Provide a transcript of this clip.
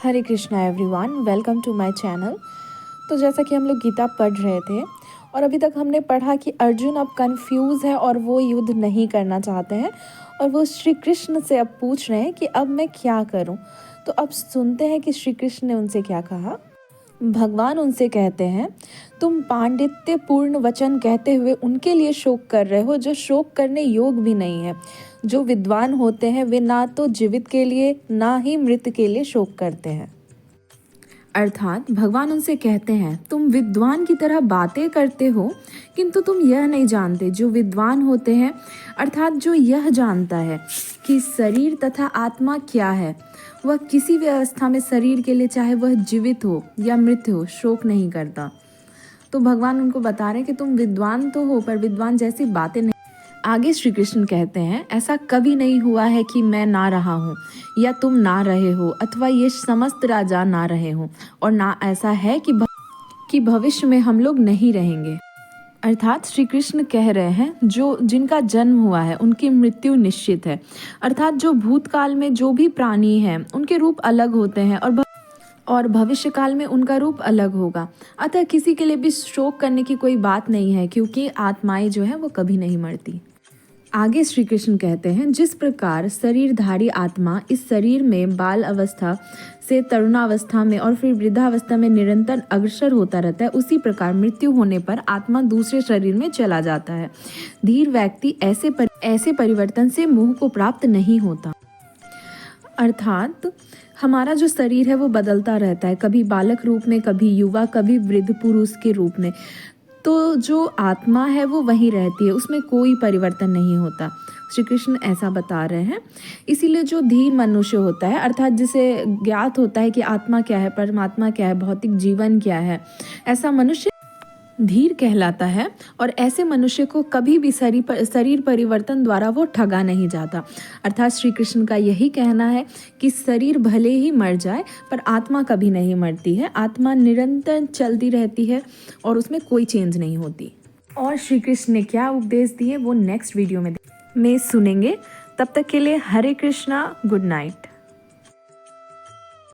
Hare Krishna everyone, welcome to my channel. तो जैसा कि हम लोग गीता पढ़ रहे थे और अभी तक हमने पढ़ा कि अर्जुन अब कंफ्यूज है और वो युद्ध नहीं करना चाहते हैं और वो श्री कृष्ण से अब पूछ रहे हैं कि अब मैं क्या करूं। तो अब सुनते हैं कि श्री कृष्ण ने उनसे क्या कहा। भगवान उनसे कहते हैं, तुम पांडित्य पूर्ण वचन कहते हुए उनके लिए शोक कर रहे हो जो शोक करने योग्य भी नहीं है। जो विद्वान होते हैं वे ना तो जीवित के लिए ना ही मृत के लिए शोक करते हैं। अर्थात भगवान उनसे कहते हैं, तुम विद्वान की तरह बातें करते हो किंतु तुम यह नहीं जानते। जो विद्वान होते हैं अर्थात जो यह जानता है कि शरीर तथा आत्मा क्या है, वह किसी भी अवस्था में शरीर के लिए चाहे वह जीवित हो या मृत हो शोक नहीं करता। तो भगवान उनको बता रहे हैं कि तुम विद्वान तो हो पर विद्वान जैसी बातें नहीं। आगे श्री कृष्ण कहते हैं, ऐसा कभी नहीं हुआ है कि मैं ना रहा हूँ या तुम ना रहे हो अथवा ये समस्त राजा ना रहे हो, और ना ऐसा है कि भविष्य में हम लोग नहीं रहेंगे। अर्थात श्री कृष्ण कह रहे हैं जो जिनका जन्म हुआ है उनकी मृत्यु निश्चित है। अर्थात जो भूतकाल में जो भी प्राणी हैं उनके रूप अलग होते हैं और भविष्य काल में उनका रूप अलग होगा। अतः किसी के लिए भी शोक करने की कोई बात नहीं है, क्योंकि आत्माएं जो है वो कभी नहीं मरती। आगे श्री कृष्ण कहते हैं, जिस प्रकार शरीरधारी आत्मा इस शरीर में बाल अवस्था से तरुणावस्था में और फिर वृद्धावस्था में निरंतर अग्रसर होता रहता है, उसी प्रकार मृत्यु होने पर आत्मा दूसरे शरीर में चला जाता है। धीर व्यक्ति ऐसे परिवर्तन से मोह को प्राप्त नहीं होता। अर्थात हमारा जो शरीर है वो बदलता रहता है, कभी बालक रूप में, कभी युवा, कभी वृद्ध पुरुष के रूप में। तो जो आत्मा है वो वहीं रहती है, उसमें कोई परिवर्तन नहीं होता। श्री कृष्ण ऐसा बता रहे हैं। इसीलिए जो धीर मनुष्य होता है अर्थात जिसे ज्ञात होता है कि आत्मा क्या है, परमात्मा क्या है, भौतिक जीवन क्या है, ऐसा मनुष्य धीर कहलाता है। और ऐसे मनुष्य को कभी भी शरीर परिवर्तन द्वारा वो ठगा नहीं जाता। अर्थात श्री कृष्ण का यही कहना है कि शरीर भले ही मर जाए पर आत्मा कभी नहीं मरती है। आत्मा निरंतर चलती रहती है और उसमें कोई चेंज नहीं होती। और श्री कृष्ण ने क्या उपदेश दिए वो नेक्स्ट वीडियो में सुनेंगे। तब तक के लिए हरे कृष्णा, गुड नाइट।